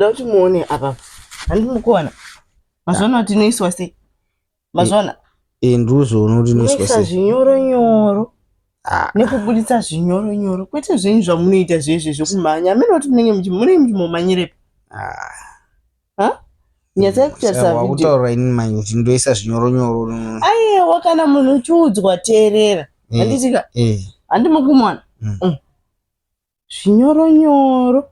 Dauti muone apa. Handimukuona. Mazona tinoiswa sei? Mazona. Nduzo unotinoiswa sei? Zvinyoro nyoro. Nekubuditsa zvinyoro nyoro. Kwete zvenyu zvamunoita zveshe zvokumhanya. Munoti mune mumhanyirepo. Nyatsai kutarisa video. Wakutaura ini manje kuti ndoisa zvinyoro nyoro. Aiwa kana munhu uchiudzwa teerera. Handitika. Handimukumona. Zvinyoro nyoro.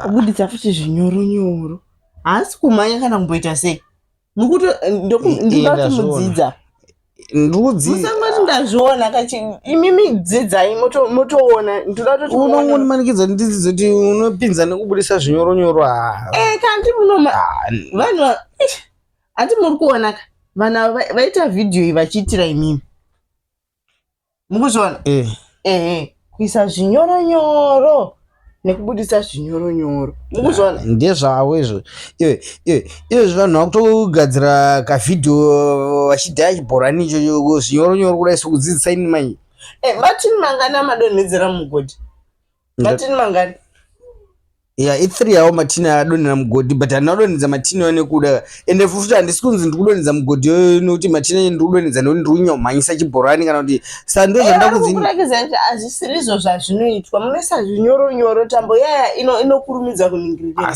Kubuditsa futi zvinyoro nyoro. Asi kumhanya kana kumboita sei? Mukuto ndinoti mudzidza. Musangoti ndazviona kachi imimi dzidzai motoona ndoda kuti unongomanikidza ndidzidzo kuti unopinza nekubudisa zvinyoro nyoro. Kandi munoma vanhu ati muri kuona ka vana vaita video iyi vachiitira imimi. Mukuzviona? Kuisa zvinyoro nyoro nekubudisa zvinyoro nyoro. Mukuzviona? Ndezvawo izvo. Iwe vanhu vakutogadzira kavidhio vachidhaya chibhorani ichocho zvinyoro nyoro kudai sekudzidzisa ini manje. Matini mangani amadonhedzera mugodhi? Matini mangani? I3 awo matini adonhera mugodhi, but anadonhedza matini nekuda. Ende futi handisi kunzi ndikudonhedza mugodhi nokuti matini ndikudonhedza nokuti ndikunyamhanyisa chibhorani kana kuti sando zvandakuzini. Kurakidza kuti hazvisiri izvo zvazvinoitwa. Munoisa zvinyoro nyoro tambo yaya inokurumidza kuningirira.